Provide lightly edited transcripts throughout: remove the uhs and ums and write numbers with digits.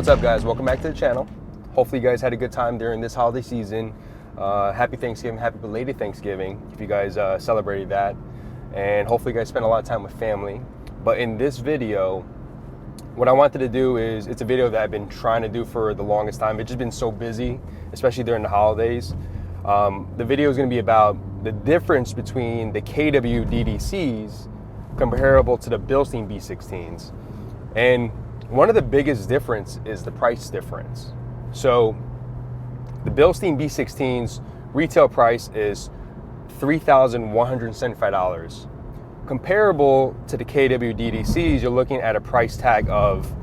What's up, guys? Welcome back to the channel. Hopefully you guys had a good time during this holiday season. Happy Thanksgiving, happy belated Thanksgiving if you guys celebrated that, and hopefully you guys spent a lot of time with family. But in this video, what I wanted to do is, it's a video that I've been trying to do for the longest time. It's just been so busy, especially during the holidays. The video is going to be about the difference between the KW DDCs comparable to the Bilstein B16s. And one of the biggest difference is the price difference. So the Bilstein B16's retail price is $3,175. Comparable to the KW DDCs, you're looking at a price tag of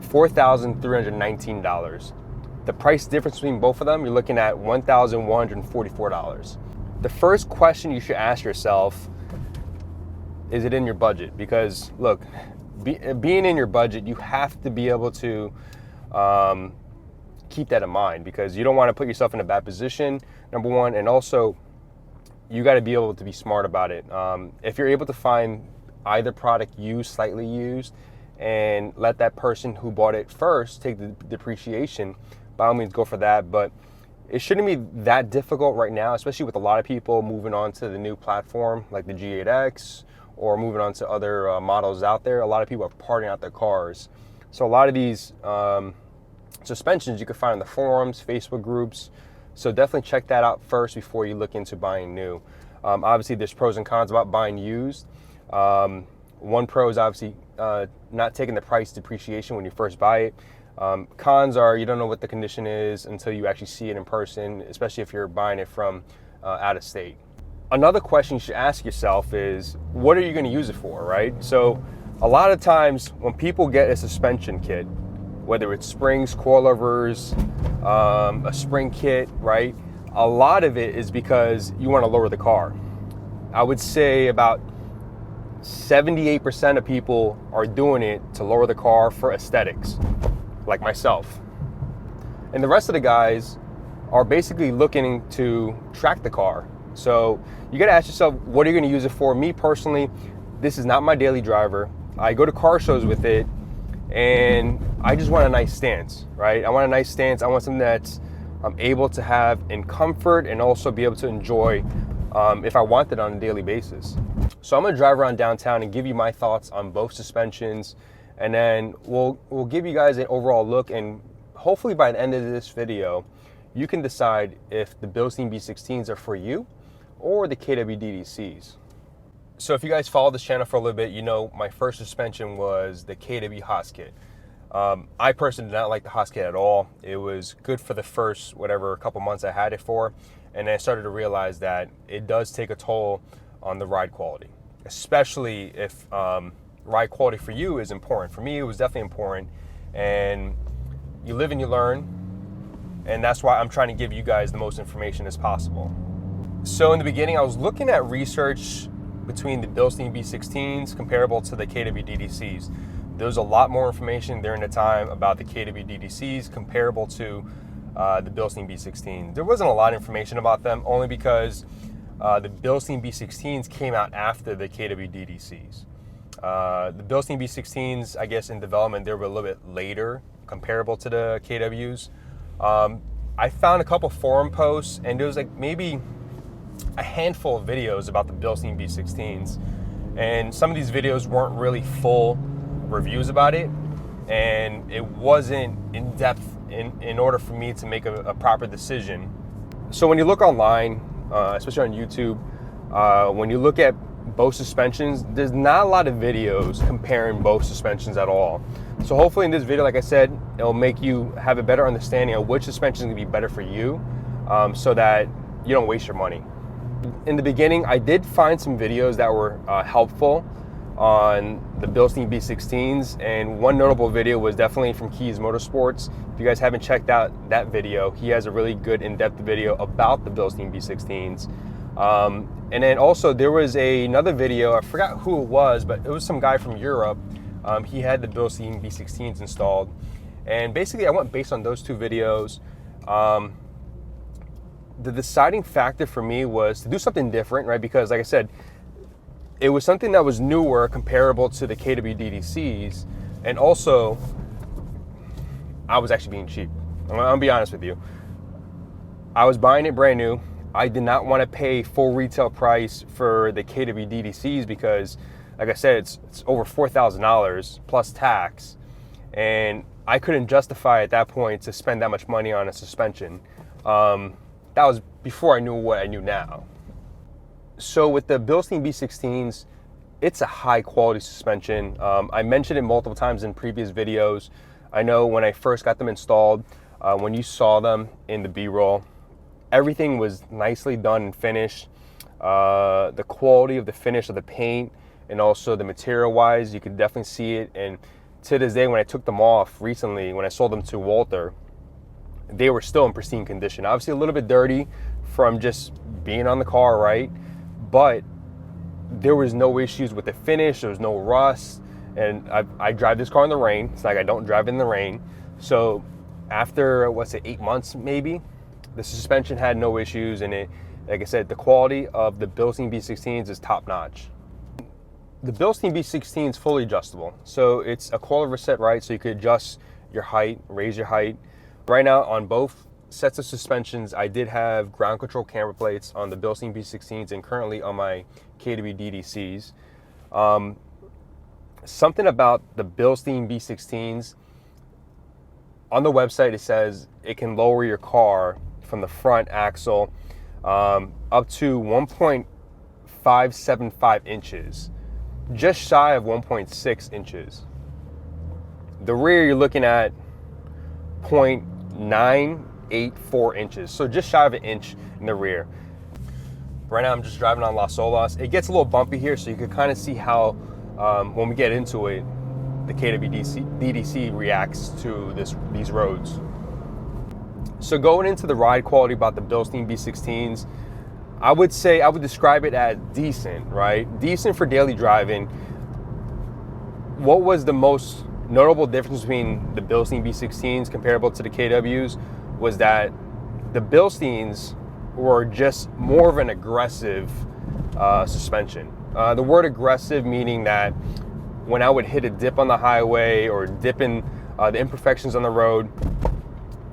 $4,319. The price difference between both of them, you're looking at $1,144. The first question you should ask yourself, is it in your budget? Because look, being in your budget, you have to be able to keep that in mind, because you don't want to put yourself in a bad position, number one, and also you got to be able to be smart about it. If you're able to find either product used, slightly used, and let that person who bought it first take the depreciation, by all means go for that. But it shouldn't be that difficult right now, especially with a lot of people moving on to the new platform like the G8X, or moving on to other models out there. A lot of people are parting out their cars. So a lot of these suspensions you can find in the forums, Facebook groups. So definitely check that out first before you look into buying new. Obviously, there's pros and cons about buying used. One pro is obviously not taking the price depreciation when you first buy it. Cons are you don't know what the condition is until you actually see it in person, especially if you're buying it from out of state. Another question you should ask yourself is, what are you going to use it for, right? So a lot of times when people get a suspension kit, whether it's springs, coilovers, a spring kit, right? A lot of it is because you want to lower the car. I would say about 78% of people are doing it to lower the car for aesthetics, like myself. And the rest of the guys are basically looking to track the car. So you got to ask yourself, what are you going to use it for? Me personally, this is not my daily driver. I go to car shows with it, and I just want a nice stance, right? I want a nice stance. I want something that I'm able to have in comfort and also be able to enjoy if I want it on a daily basis. So I'm going to drive around downtown and give you my thoughts on both suspensions, and then we'll give you guys an overall look, and hopefully by the end of this video, you can decide if the Bilstein B16s are for you or the KW DDCs. So if you guys follow this channel for a little bit, you know my first suspension was the KW Haas kit. I personally did not like the Haas kit at all. It was good for the first couple months I had it for, and then I started to realize that it does take a toll on the ride quality, especially if ride quality for you is important. For me, it was definitely important, and you live and you learn, and that's why I'm trying to give you guys the most information as possible. So in the beginning, I was looking at research between the Bilstein B16s comparable to the KW DDCs. There was a lot more information during the time about the KW DDCs comparable to the Bilstein B16. There wasn't a lot of information about them, only because the Bilstein B16s came out after the KW DDCs. The Bilstein B16s, I guess in development, they were a little bit later comparable to the KWs. I found a couple forum posts, and there was like maybe a handful of videos about the Bilstein B16s, and some of these videos weren't really full reviews about it, and it wasn't in depth in order for me to make a proper decision. So when you look online, especially on YouTube, when you look at both suspensions, there's not a lot of videos comparing both suspensions at all. So hopefully in this video, like I said, it'll make you have a better understanding of which suspension is going to be better for you, so that you don't waste your money. In the beginning, I did find some videos that were helpful on the Bilstein B16s, and one notable video was definitely from Keys Motorsports. If you guys haven't checked out that video, he has a really good in-depth video about the Bilstein B16s. And then also there was another video, I forgot who it was, but it was some guy from Europe. He had the Bilstein B16s installed, and basically I went based on those two videos. The deciding factor for me was to do something different, right? Because like I said, it was something that was newer, comparable to the KW DDCs, and also I was actually being cheap. I'm gonna be honest with you. I was buying it brand new. I did not want to pay full retail price for the KW DDCs because, like I said, it's over $4,000 plus tax, and I couldn't justify at that point to spend that much money on a suspension. That was before I knew what I knew now. So with the Bilstein B16s, it's a high quality suspension. I mentioned it multiple times in previous videos. I know when I first got them installed, when you saw them in the B-roll, everything was nicely done and finished. The quality of the finish of the paint and also the material wise, you could definitely see it. And to this day, when I took them off recently, when I sold them to Walter, they were still in pristine condition. Obviously a little bit dirty from just being on the car, right? But there was no issues with the finish, there was no rust. And I drive this car in the rain. It's not like I don't drive in the rain. So after, 8 months maybe, the suspension had no issues, and it, like I said, the quality of the Bilstein B16s is top notch. The Bilstein B16 is fully adjustable. So it's a coilover set, right? So you could adjust your height, raise your height. Right now on both sets of suspensions, I did have ground control camber plates on the Bilstein B16s and currently on my KW DDCs. Something about the Bilstein B16s, on the website it says it can lower your car from the front axle up to 1.575 inches, just shy of 1.6 inches. The rear you're looking at 0.984 inches, so just shy of an inch in the rear. Right now I'm just driving on Las Olas. It gets a little bumpy here, so you can kind of see how when we get into it, the KW DDC reacts to these roads. So going into the ride quality about the Bilstein B16s, I would describe it as decent, right? Decent for daily driving. What was the most notable difference between the Bilstein B16s comparable to the KWs was that the Bilsteins were just more of an aggressive suspension. The word aggressive meaning that when I would hit a dip on the highway or dip in the imperfections on the road,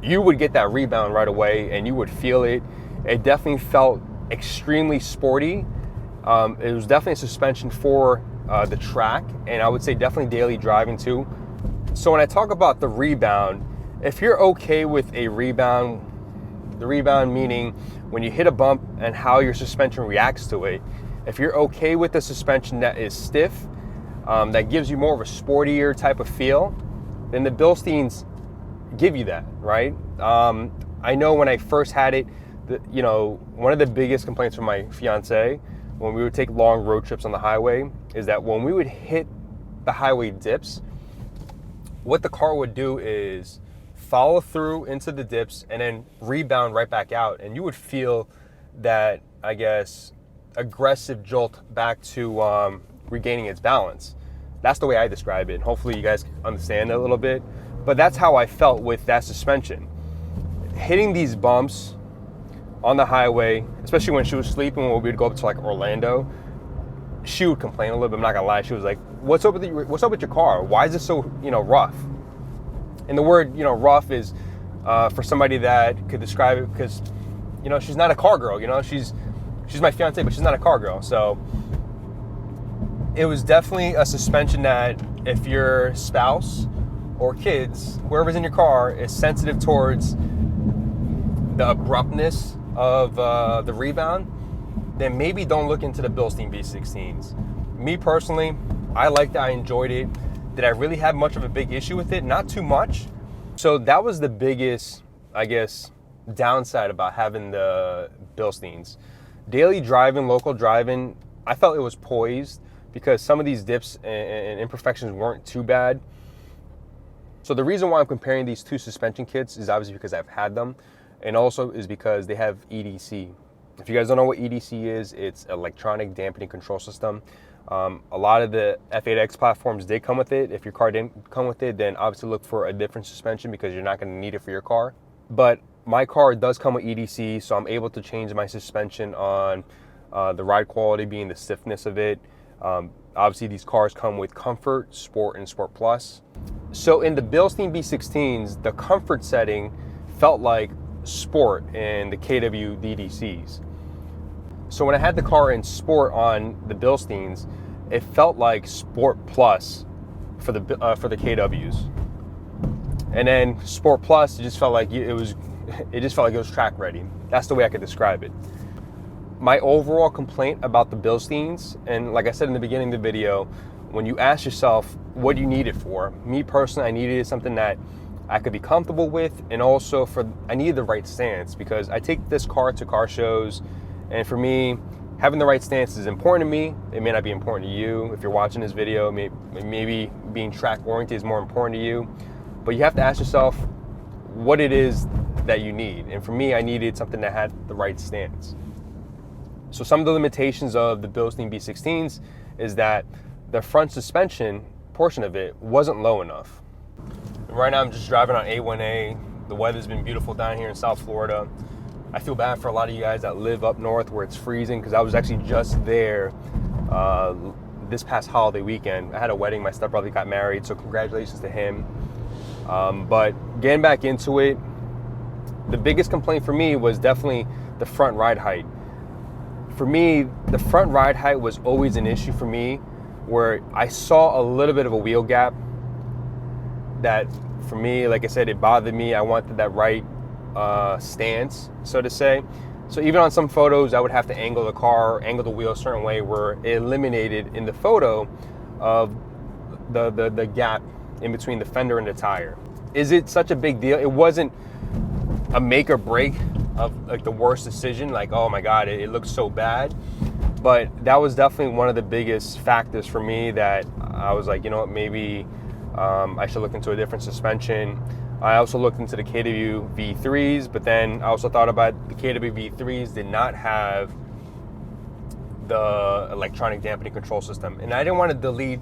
you would get that rebound right away and you would feel it. It definitely felt extremely sporty. It was definitely a suspension for the track, and I would say definitely daily driving too. So when I talk about the rebound, if you're okay with a rebound, the rebound meaning when you hit a bump and how your suspension reacts to it, if you're okay with a suspension that is stiff, that gives you more of a sportier type of feel, then the Bilsteins give you that, right? I know when I first had it, one of the biggest complaints from my fiance when we would take long road trips on the highway is that when we would hit the highway dips, what the car would do is follow through into the dips and then rebound right back out, and you would feel that, I guess, aggressive jolt back to regaining its balance. That's the way I describe it. Hopefully you guys understand it a little bit, but that's how I felt with that suspension. Hitting these bumps on the highway, especially when she was sleeping, when we would go up to like Orlando, she would complain a little bit. I'm not gonna lie. She was like, what's up with your car? Why is it so, rough? And the word, rough is for somebody that could describe it because, she's not a car girl, she's my fiance, but she's not a car girl. So it was definitely a suspension that if your spouse or kids, whoever's in your car, is sensitive towards the abruptness of the rebound, then maybe don't look into the Bilstein B16s. Me personally, I liked it, I enjoyed it. Did I really have much of a big issue with it? Not too much. So that was the biggest, I guess, downside about having the Bilsteins. Daily driving, local driving, I felt it was poised because some of these dips and imperfections weren't too bad. So the reason why I'm comparing these two suspension kits is obviously because I've had them, and also is because they have EDC. If you guys don't know what EDC is, it's electronic dampening control system. A lot of the F80X platforms did come with it. If your car didn't come with it, then obviously look for a different suspension because you're not going to need it for your car. But my car does come with EDC, so I'm able to change my suspension on the ride quality being the stiffness of it. Obviously, these cars come with Comfort, Sport, and Sport Plus. So in the Bilstein B16s, the comfort setting felt like sport in the KW DDCs. So when I had the car in sport on the Bilsteins, it felt like Sport Plus for the KWs. And then Sport Plus, it just felt like it was track ready. That's the way I could describe it. My overall complaint about the Bilsteins, and like I said in the beginning of the video, when you ask yourself, what do you need it for? Me personally, I needed something that I could be comfortable with, and also I needed the right stance, because I take this car to car shows, and for me, having the right stance is important to me. It may not be important to you. If you're watching this video, maybe being track oriented is more important to you, but you have to ask yourself what it is that you need. And for me, I needed something that had the right stance. So some of the limitations of the Bilstein B16s is that the front suspension portion of it wasn't low enough. Right now I'm just driving on A1A. The weather's been beautiful down here in South Florida. I feel bad for a lot of you guys that live up north where it's freezing, because I was actually just there this past holiday weekend. I had a wedding, my stepbrother got married, so congratulations to him. But getting back into it, the biggest complaint for me was definitely the front ride height. For me, the front ride height was always an issue for me, where I saw a little bit of a wheel gap that, for me, like I said, it bothered me. I wanted that right stance, so to say. So even on some photos, I would have to angle the car, angle the wheel a certain way where it eliminated in the photo of the gap in between the fender and the tire. Is it such a big deal? It wasn't a make or break of like the worst decision, like, oh my God, it looks so bad. But that was definitely one of the biggest factors for me that I was like, you know what, maybe I should look into a different suspension. I also looked into the KW V3s, but then I also thought about the KW V3s did not have the electronic dampening control system. And I didn't want to delete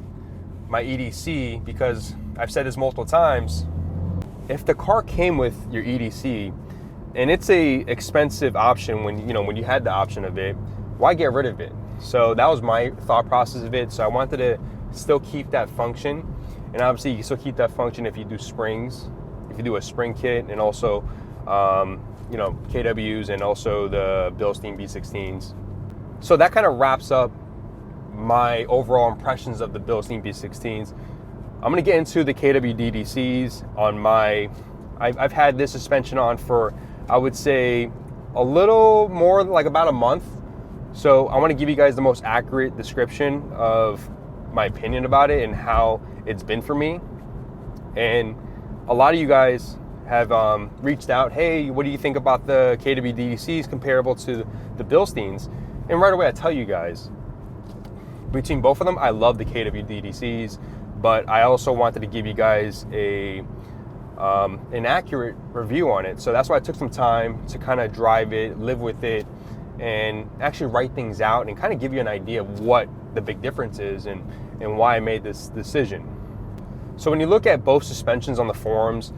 my EDC, because I've said this multiple times, if the car came with your EDC, and it's a expensive option when you had the option of it, why get rid of it? So that was my thought process of it. So I wanted to still keep that function. And obviously you can still keep that function if you do springs, if you do a spring kit, and also KWs and also the Bilstein B16s. So that kind of wraps up my overall impressions of the Bilstein B16s. I'm gonna get into the KW DDCs on I've had this suspension on for, I would say, a little more, like about a month. So I want to give you guys the most accurate description of my opinion about it and how it's been for me. And a lot of you guys have reached out, hey, what do you think about the KW DDCs comparable to the Bilsteins? And right away I tell you guys, between both of them, I love the KW DDCs, but I also wanted to give you guys an accurate review on it. So that's why I took some time to kind of drive it, live with it, and actually write things out and kind of give you an idea of what the big difference is and why I made this decision. So when you look at both suspensions on the forums,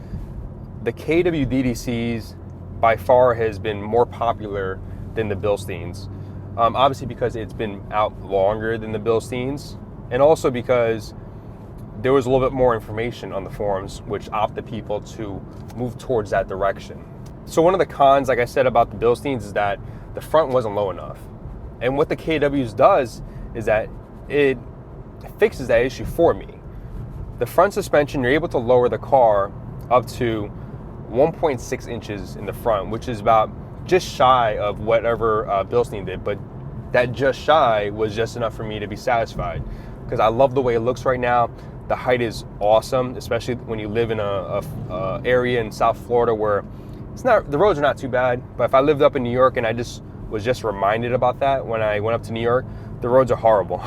the KW DDCs by far has been more popular than the Bilsteins. Obviously because it's been out longer than the Bilsteins, and also because there was a little bit more information on the forums which opted people to move towards that direction. So one of the cons, like I said, about the Bilsteins is that the front wasn't low enough. And what the KWs does is that it fixes that issue for me. The front suspension, you're able to lower the car up to 1.6 inches in the front, which is about just shy of whatever Bilstein did, but that just shy was just enough for me to be satisfied, because I love the way it looks right now. The height is awesome, especially when you live in a area in South Florida where the roads are not too bad. But if I lived up in New York, and I was just reminded about that when I went up to New York, the roads are horrible.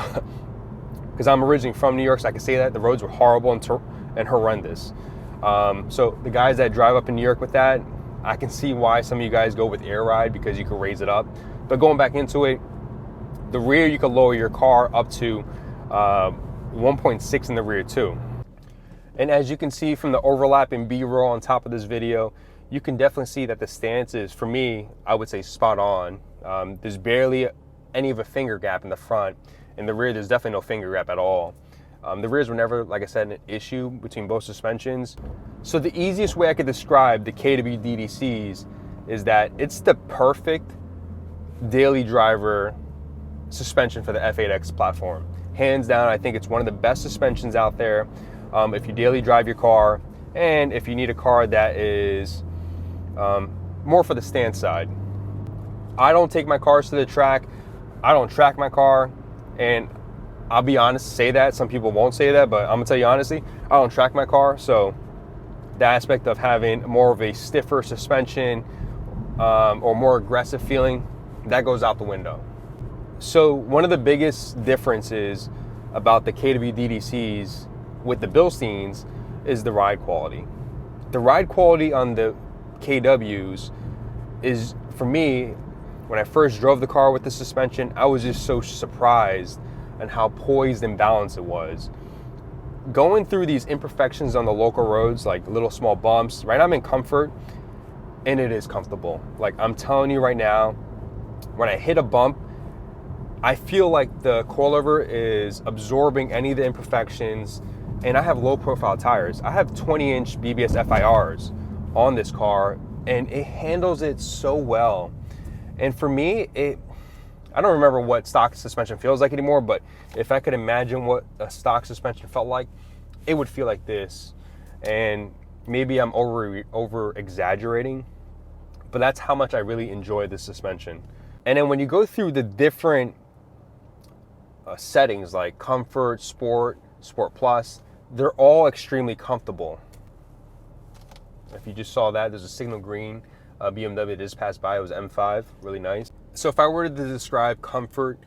Because I'm originally from New York, so I can say that the roads were horrible and horrendous. So the guys that drive up in New York with that, I can see why some of you guys go with air ride, because you can raise it up. But going back into it, the rear, you can lower your car up to 1.6 in the rear too. And as you can see from the overlap in B-roll on top of this video, you can definitely see that the stance is, for me, I would say spot on. There's barely any of a finger gap in the front. In the rear, there's definitely no finger gap at all. The rears were never, like I said, an issue between both suspensions. So the easiest way I could describe the KW DDCs is that it's the perfect daily driver suspension for the F8X platform. Hands down, I think it's one of the best suspensions out there if you daily drive your car, and if you need a car that is more for the stand side. I don't take my cars to the track. I don't track my car, and I'll be honest, say that. Some people won't say that, but I'm gonna tell you honestly, I don't track my car, so the aspect of having more of a stiffer suspension or more aggressive feeling, that goes out the window. So one of the biggest differences about the KW DDCs with the Bilsteins is the ride quality. The ride quality on the KWs is, for me, when I first drove the car with the suspension, I was just so surprised at how poised and balanced it was. Going through these imperfections on the local roads, like little small bumps, right now I'm in comfort, and it is comfortable. Like, I'm telling you right now, when I hit a bump, I feel like the coilover is absorbing any of the imperfections, and I have low profile tires. I have 20-inch BBS FIRs on this car, and it handles it so well. And for me, I don't remember what stock suspension feels like anymore, but if I could imagine what a stock suspension felt like, it would feel like this. And maybe I'm over exaggerating, but that's how much I really enjoy this suspension. And then when you go through the different settings like comfort, sport, sport plus, they're all extremely comfortable. If you just saw that, there's a signal green BMW that just passed by. It was M5, really nice. So if I were to describe comfort,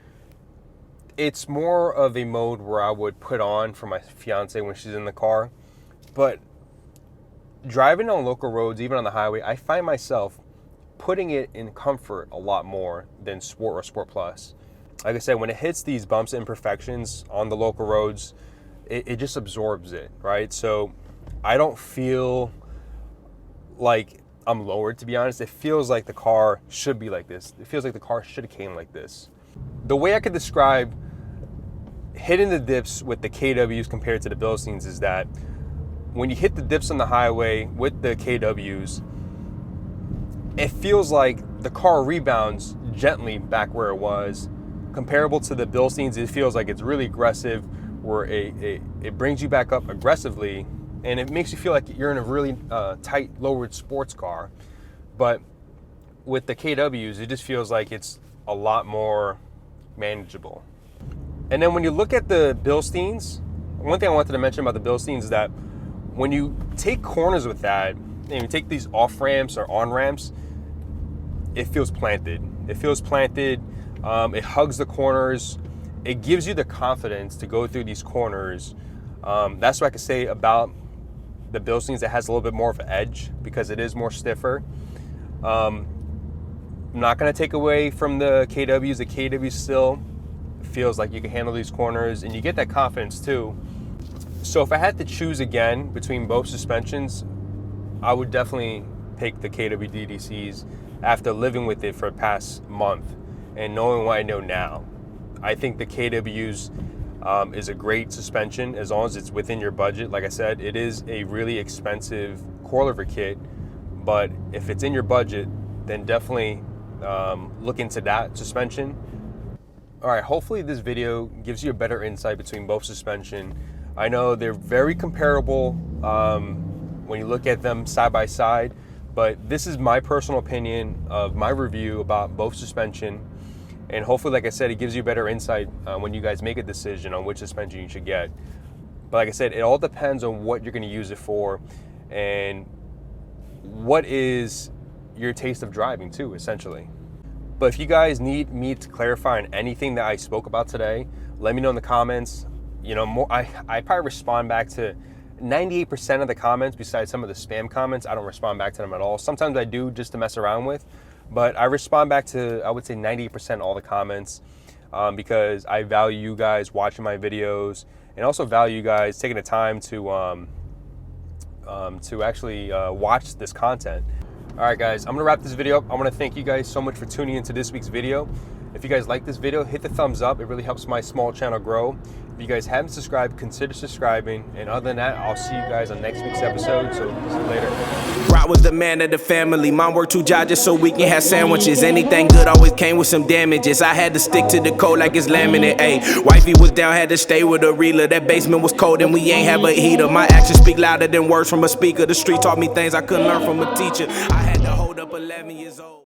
it's more of a mode where I would put on for my fiance when she's in the car. But driving on local roads, even on the highway, I find myself putting it in comfort a lot more than sport or sport plus. Like I said, when it hits these bumps and imperfections on the local roads, it just absorbs it, right? So I don't feel like I'm lowered, to be honest. It feels like the car should be like this. It feels like the car should have came like this. The way I could describe hitting the dips with the KWs compared to the Bilsteins is that when you hit the dips on the highway with the KWs, it feels like the car rebounds gently back where it was. Comparable to the Bilsteins, it feels like it's really aggressive, where it brings you back up aggressively, and it makes you feel like you're in a really tight, lowered sports car. But with the KWs, it just feels like it's a lot more manageable. And then when you look at the Bilsteins, one thing I wanted to mention about the Bilsteins is that when you take corners with that, and you take these off ramps or on ramps, it feels planted. It feels planted. It hugs the corners. It gives you the confidence to go through these corners. That's what I could say about the Bilsteins. It has a little bit more of an edge because it is more stiffer. I'm not going to take away from the KWs. The KW still feels like you can handle these corners, and you get that confidence too. So if I had to choose again between both suspensions, I would definitely pick the KW DDCs after living with it for the past month and knowing what I know now. I think the KWs is a great suspension as long as it's within your budget. Like I said, it is a really expensive coilover kit, but if it's in your budget, then definitely look into that suspension. All right, hopefully this video gives you a better insight between both suspension. I know they're very comparable when you look at them side by side, but this is my personal opinion of my review about both suspension. And hopefully, like I said, it gives you a better insight when you guys make a decision on which suspension you should get. But like I said, it all depends on what you're going to use it for and what is your taste of driving too, essentially. But if you guys need me to clarify on anything that I spoke about today, let me know in the comments. You know, I probably respond back to 98% of the comments. Besides some of the spam comments, I don't respond back to them at all. Sometimes I do, just to mess around with. But I respond back to, I would say, 90% all the comments because I value you guys watching my videos, and also value you guys taking the time to actually watch this content. All right, guys, I'm gonna wrap this video up. I want to thank you guys so much for tuning into this week's video. If you guys like this video, hit the thumbs up. It really helps my small channel grow. If you guys haven't subscribed, consider subscribing. And other than that, I'll see you guys on next week's episode. So see you later. Rock was the man of the family. Mom worked 2 jobs just so we can have sandwiches. Anything good always came with some damages. I had to stick to the code like it's laminate. Ayy, wifey was down, had to stay with a reeler. That basement was cold and we ain't have a heater. My actions speak louder than words from a speaker. The street taught me things I couldn't learn from a teacher. I had to hold up 11 years old.